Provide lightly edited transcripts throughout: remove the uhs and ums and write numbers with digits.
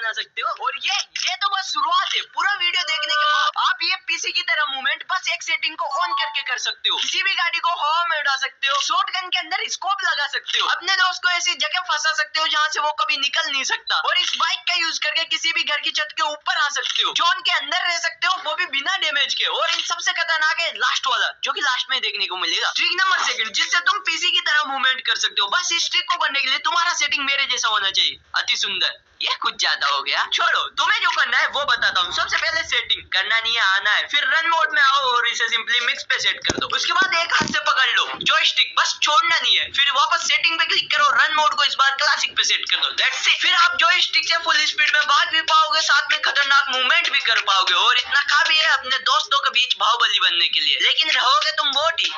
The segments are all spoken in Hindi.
बना सकते हो। और ये तो बस शुरुआत है। पूरा वीडियो देखने के बाद आप ये पीसी की तरह मूवमेंट बस एक सेटिंग को ऑन करके कर सकते हो। किसी भी गाड़ी को हवा में उड़ा सकते हो, शॉटगन के अंदर स्कोप लगा सकते हो, अपने दोस्त को ऐसी जगह फंसा सकते हो जहाँ से वो कभी निकल नहीं सकता, और इस बाइक का यूज करके किसी भी घर की छत के ऊपर आ सकते हो, जोन के अंदर रह सकते हो, वो भी बिना डैमेज के। और इन सबसे खतरनाक है लास्ट वाला, जो कि लास्ट में देखने को मिलेगा, ट्रिक नंबर 2, जिससे तुम पीसी की तरह मूवमेंट कर सकते हो। बस इस ट्रिक को करने के लिए तुम्हारा सेटिंग मेरे जैसा होना चाहिए, अति सुंदर। ये कुछ ज्यादा हो गया, छोड़ो, तुम्हें जो करना है वो बताता हूँ। सबसे पहले सेटिंग करना नहीं है, आना है, फिर रन मोड में आओ और इसे सिंपली मिक्स पे सेट कर दो। उसके बाद एक हाथ से पकड़ लो जॉयस्टिक, बस छोड़ना नहीं है, फिर वापस सेटिंग पे क्लिक करो, रन मोड को इस बार क्लासिक पे सेट कर दो, दैट्स इट। फिर आप जॉयस्टिक से फुल स्पीड में भाग भी पाओगे, साथ में खतरनाक मूवमेंट भी कर पाओगे, और इतना काफी है अपने दोस्तों के बीच बाहुबली बनने के लिए, लेकिन रहोगे तुम बोट ही।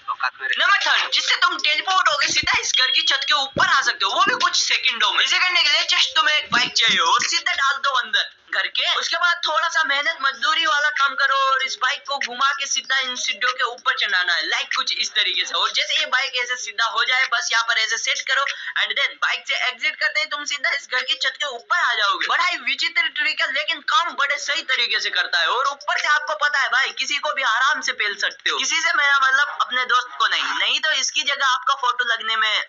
नंबर 3, जिससे तुम टेलीपोर्ट होगे सीधा इस घर की छत के ऊपर आ सकते हो, वो भी कुछ सेकंडों में। इसे करने के लिए जस्ट तुम्हें एक बाइक चाहिए और सीधा डाल दो अंदर घर के। उसके बाद थोड़ा सा मेहनत मजदूरी वाला काम करो और इस बाइक को घुमा के सीधा इन सीढ़ियों के ऊपर चढ़ाना है, लाइक कुछ इस तरीके से। और जैसे ये बाइक ऐसे सीधा हो जाए, बस यहाँ पर ऐसे सेट करो एंड देन बाइक से एग्जिट करते ही तुम सीधा इस घर की छत के ऊपर आ जाओगे। बड़ा ही विचित्र ट्रिक है, लेकिन काम बड़े सही तरीके से करता है। और ऊपर से आपको पता है भाई, किसी को भी आराम से पेल सकते हो। किसी से मेरा मतलब अपने दोस्त को नहीं तो इसकी जगह आपका फोटो लगने में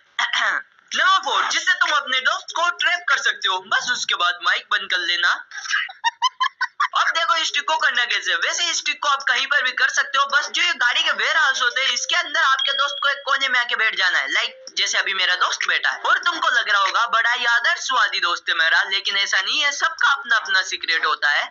नंबर 4, जिससे तुम अपने दोस्त को ट्रैप कर सकते हो। बस उसके बाद माइक बंद कर लेना। अब देखो इस ट्रिक को करना कैसे। वैसे इस ट्रिक को आप कहीं पर भी कर सकते हो, बस जो ये गाड़ी के वेयर हाउस होते हैं इसके अंदर आपके दोस्त को एक कोने में आके बैठ जाना है, लाइक जैसे अभी मेरा दोस्त बैठा है। और तुमको लग रहा होगा बड़ा ही आदर्शवादी दोस्त है मेरा, लेकिन ऐसा नहीं है, सबका अपना अपना सीक्रेट होता है।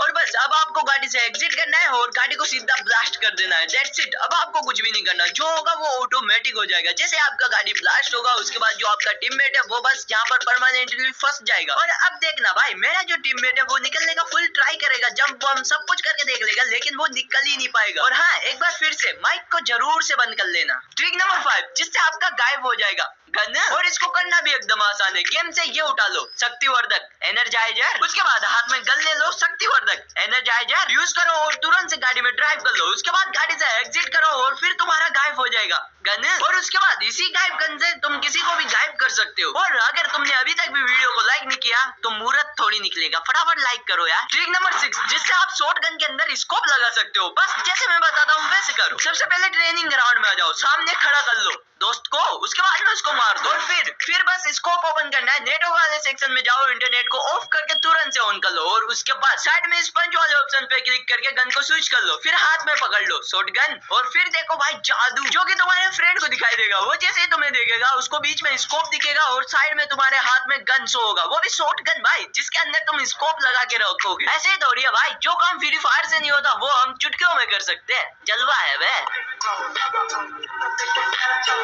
और बस अब आपको गाड़ी से एग्जिट करना है और गाड़ी को सीधा ब्लास्ट कर देना है, दैट्स इट। अब आपको कुछ भी नहीं करना, जो होगा वो ऑटोमेटिक हो जाएगा। जैसे आपका गाड़ी ब्लास्ट होगा, उसके बाद जो आपका टीममेट है वो बस यहाँ पर परमानेंटली फंस जाएगा। और अब देखना भाई, मेरा जो टीममेट है वो निकलने का फुल ट्राई करेगा, जंप वंप सब कुछ करके देख लेगा, लेकिन वो निकल ही नहीं पाएगा। और हाँ, एक बार फिर से माइक को जरूर से बंद कर लेना। ट्रिक नंबर 5, जिससे आपका गायब हो जाएगा गन। और इसको करना भी एकदम आसान है। गेम से ये उठा लो शक्तिवर्धक एनर्जाइजर, उसके बाद हाथ में गन ले लो शक्तिवर्धक एनर्जाइजर यूज करो और तुरंत से गाड़ी में ड्राइव कर लो। उसके बाद गाड़ी से एग्जिट करो और फिर तुम्हारा गायब हो जाएगा गन। और उसके बाद इसी गायब गन से तुम किसी को भी गायब कर सकते हो। और अगर तुमने अभी तक भी वीडियो को लाइक नहीं किया तो मुहूर्त थोड़ी निकलेगा, फटाफट लाइक करो यार। ट्रिक नंबर 6, जिससे आप शॉटगन के अंदर स्कोप लगा सकते हो। बस जैसे मैं बताता हूँ वैसे करो। सबसे पहले ट्रेनिंग ग्राउंड में आ जाओ, सामने खड़ा कर लो दोस्त को, उसके बाद में उसको मार दो। और फिर बस स्कोप ओपन करना है, नेटवर्क वाले सेक्शन में जाओ, इंटरनेट को ऑफ करके तुरंत से ऑन कर लो। और उसके बाद साइड में स्पंज वाले ऑप्शन पे क्लिक करके गन को स्विच कर लो, फिर हाथ में पकड़ लो शॉटगन। और फिर देखो भाई जादू, जो कि तुम्हारे फ्रेंड को दिखाई देगा। वो जैसे ही तुम्हें देखेगा उसको बीच में स्कोप दिखेगा और साइड में तुम्हारे हाथ में गन शो होगा, वो भी शॉटगन भाई, जिसके अंदर तुम स्कोप लगा के रखोगे। ऐसे ही दौड़िए भाई, जो काम फ्री फायर से नहीं होता वो हम चुटकियों में कर सकते हैं। जलवा है वे।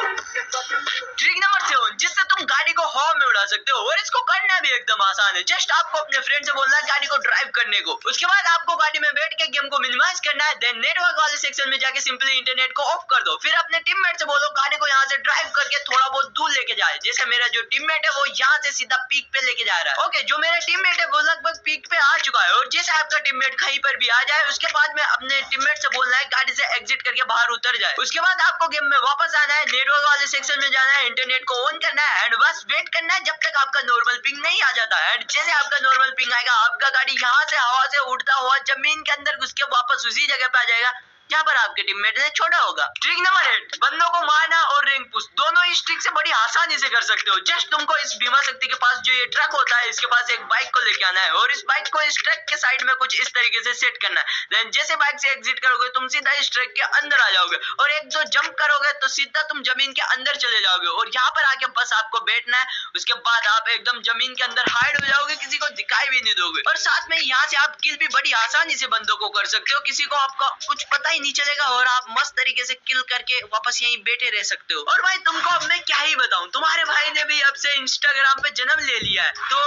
ट्रिक नंबर 7, जिससे तुम गाड़ी को हवा में उड़ा सकते हो। और इसको करना भी एकदम आसान है, जस्ट आपको अपने फ्रेंड से बोलना है गाड़ी को ड्राइव करने को। उसके बाद आपको गाड़ी में बैठ के गेम को मिनिमाइज करना है, देन नेटवर्क वाले सेक्शन में जाके सिंपली इंटरनेट को ऑफ कर दो। फिर अपने टीममेट से बोलो गाड़ी को यहाँ से ड्राइव करके थोड़ा बहुत दूर लेके जाए। जैसे मेरा जो टीममेट है वो यहाँ से सीधा पीक पे लेके जा रहा है। ओके, जो मेरा टीममेट है वो लगभग पीक पे आ चुका है। और जैसे आपका टीममेट कहीं पर भी आ जाए, उसके बाद में अपने टीममेट से बोलना है गाड़ी से एग्जिट करके बाहर उतर जाए। उसके बाद आपको गेम में वापस आना है, नेटवर्क वाले सेक्शन में जाना है, इंटरनेट को ऑन करना है एंड बस वेट करना है जब तक आपका नॉर्मल पिंग नहीं आ जाता। एंड जैसे आपका नॉर्मल पिंग आएगा, आपका गाड़ी यहाँ से हवा से उड़ता हुआ जमीन के अंदर घुस के वापस उसी जगह पे आ जाएगा जहाँ पर आपके टीममेट ने छोड़ा होगा। ट्रिक नंबर 8, बंदों को मारना और रैंक पुश, दोनों इस ट्रिक से बड़ी आसानी से कर सकते हो। जस्ट तुमको इस बीमा शक्ति के पास जो ये ट्रक होता है, इसके पास एक बाइक को लेके आना है और इस बाइक को इस ट्रक के साइड में कुछ इस तरीके से सेट करना है। देन जैसे बाइक से एग्जिट करोगे तुम सीधा इस ट्रक के अंदर आ जाओगे और एक दो जंप करोगे तो सीधा तुम जमीन के अंदर चले जाओगे और यहाँ पर आके बस आपको बैठना है। उसके बाद आप एकदम जमीन के अंदर हाइड हो जाओगे, किसी को दिखाई भी नहीं दोगे। और साथ में यहाँ से आप किल भी बड़ी आसानी से बंदों को कर सकते हो, किसी को आपका कुछ पता ही नहीं चलेगा और आप मस्त तरीके से किल करके वापस यहीं बैठे रह सकते हो। और भाई तुमको अब मैं क्या ही बताऊं, तुम्हारे भाई ने भी अब से इंस्टाग्राम पे जन्म ले लिया है, तो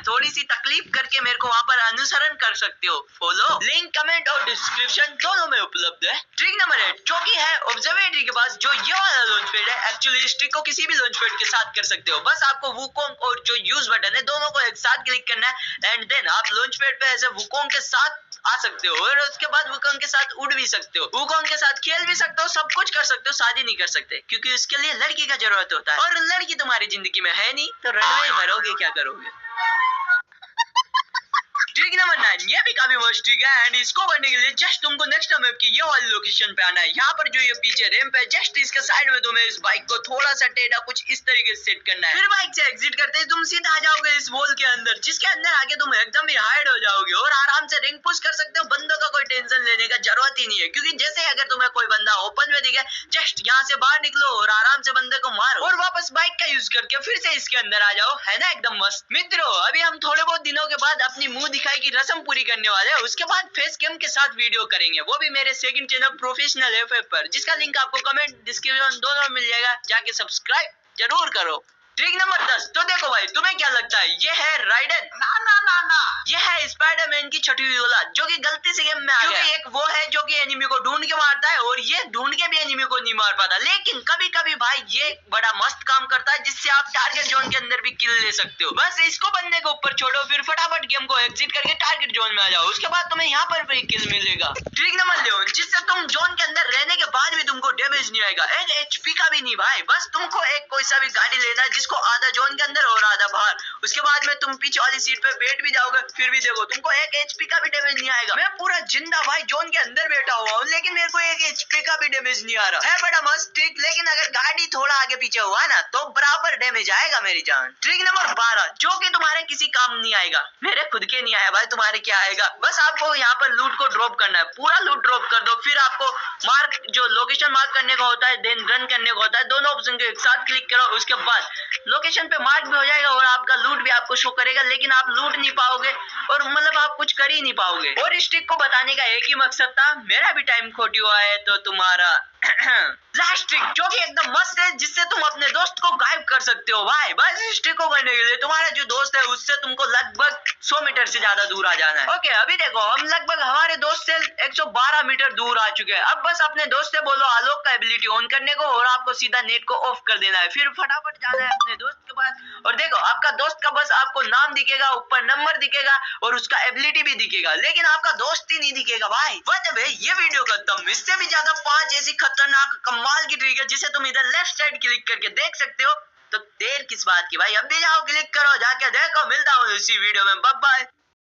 थोड़ी सी तकलीफ करके मेरे को वहाँ पर अनुसरण कर सकते हो। फॉलो लिंक कमेंट और डिस्क्रिप्शन दोनों में उपलब्ध है। ट्रिक नंबर 8, जो कि है ऑब्जर्वेटरी के पास जो ये वाला लॉन्च पैड है, एक्चुअली इस ट्रिक को किसी भी लॉन्च पैड के साथ कर सकते हो। बस आपको वुकोंग और जो यूज बटन है दोनों को एक साथ क्लिक करना है एंड देन आप लॉन्च पैड पे ऐसे वुकोंग के साथ आ सकते हो और उसके बाद वुकोंग के साथ उड़ भी सकते हो, वुकोंग के साथ खेल भी सकते हो, सब कुछ कर सकते हो, शादी नहीं कर सकते क्योंकि उसके लिए लड़की का जरूरत होता है और लड़की तुम्हारी जिंदगी में है नहीं तो रनवे में मरोगे, क्या करोगे। ट्रिक नंबर 9, ये भी काफी मस्त ट्रिक है एंड इसको करने के लिए जस्ट तुमको नेक्स्ट मैप की ये वाली लोकेशन पे आना है। यहाँ पर जो ये पीछे रैंप है जस्ट इसके साइड में तुम्हें इस बाइक को थोड़ा सा टेढ़ा कुछ इस तरीके से सेट करना है। फिर बाइक से एग्जिट करते ही तुम सीधा आ जाओगे इस वॉल के अंदर, जिसके अंदर आके तुम एकदम ही हाइड हो जाओगे और आराम से रिंग पुश कर सकते हो। बंदों का कोई टेंशन लेने का जरूरत ही नहीं है क्योंकि जैसे अगर तुम्हें कोई बंदा ओपन में दिखे जस्ट यहाँ से बाहर निकलो और आराम से बंदे को मारो और वापस बाइक का यूज करके फिर से इसके अंदर आ जाओ, है ना एकदम मस्त। मित्रों अभी हम थोड़े बहुत दिनों के बाद अपनी मुंह दिखाई की रस्म पूरी करने वाले हैं, उसके बाद फेस कैम के साथ वीडियो करेंगे, वो भी मेरे सेकंड चैनल प्रोफेशनल एफएफ पर, जिसका लिंक आपको कमेंट डिस्क्रिप्शन दोनों मिल जाएगा, जाके सब्सक्राइब जरूर करो। ट्रिक नंबर 10, तो देखो भाई तुम्हें क्या लगता है ये है राइडन? ना ये है स्पाइडरमैन की छठी हुई औलाद जो कि गलती से गेम में आ गया। एक वो है जो कि एनिमी को ढूंढ के मारता है और ये ढूंढ के भी एनिमी को नहीं मार पाता, लेकिन कभी कभी भाई ये बड़ा मस्त काम करता है जिससे आप टारगेट जोन के अंदर भी किल ले सकते हो। बस इसको बंदे को ऊपर छोड़ो फिर फटाफट गेम को एग्जिट करके टारगेट जोन में आ जाओ, उसके बाद तुम्हें यहाँ पर भी किल मिलेगा। ट्रिक नंबर 11, जिससे तुम जोन के अंदर रहने के बाद भी तुमको डैमेज नहीं आएगा, एक एचपी का भी नहीं भाई। बस तुमको एक कोई सा भी गाड़ी लेना है जिसको आधा जोन के अंदर और आधा बाहर, उसके बाद में तुम पीछे वाली सीट पे बैठ भी जाओगे फिर भी देखो तुमको एक एचपी का भी डैमेज नहीं आएगा। मैं पूरा जिंदा भाई जोन के अंदर बैठा हुआ हूँ लेकिन मेरे को एक एचपी का भी डैमेज नहीं आ रहा है, बड़ा मस्त ट्रिक। लेकिन अगर गाड़ी थोड़ा आगे पीछे हुआ ना तो बराबर डैमेज आएगा मेरी जान। ट्रिक नंबर 12, जो कि तुम्हारे किसी काम नहीं आएगा, मेरे खुद के नहीं आया भाई, तुम्हारे क्या आएगा। बस आपको यहाँ पर लूट को ड्रॉप करना है, पूरा लूट ड्रॉप कर दो, फिर आपको मार्क जो लोकेशन मार्क करने का होता है देन रन करने का होता है, दोनों ऑप्शन को एक साथ क्लिक करो, उसके बाद लोकेशन पे मार्क भी हो जाएगा और आपका लूट भी आपको शो करेगा, लेकिन आप लूट नहीं पाओगे और मतलब आप कुछ कर ही नहीं पाओगे। और इस ट्रिक को बताने का एक ही मकसद था, मेरा भी टाइम खोटी हुआ है तो तुम्हारा लास्ट ट्रिक जो कि एकदम मस्त है, जिससे तुम अपने दोस्त को गायब कर सकते हो भाई। बस इस ट्रिक को करने के लिए तुम्हारा जो दोस्त है उससे तुमको लगभग 100 मीटर से ज्यादा दूर आ जाना है। ओके अभी देखो हम लगभग हमारे दोस्त से 112 मीटर दूर आ चुके हैं। अब बस अपने दोस्त से बोलो आलोक का एबिलिटी ऑन करने को और आपको सीधा नेट को ऑफ कर देना है, फिर फटाफट जाना है अपने दोस्त के पास और देखो आपका दोस्त का बस आपको नाम दिखेगा, ऊपर नंबर दिखेगा और उसका एबिलिटी भी दिखेगा, लेकिन आपका दोस्त ही नहीं दिखेगा भाई। मतलब ये वीडियो खत्म, इससे भी ज्यादा 5 ऐसी खतरनाक कमाल की ट्रिक है जिसे तुम इधर लेफ्ट साइड क्लिक करके देख सकते हो। तो देर किस बात की भाई, अब भी जाओ क्लिक करो, जाके देखो। मिलता हूँ इसी वीडियो में, बाय बाय।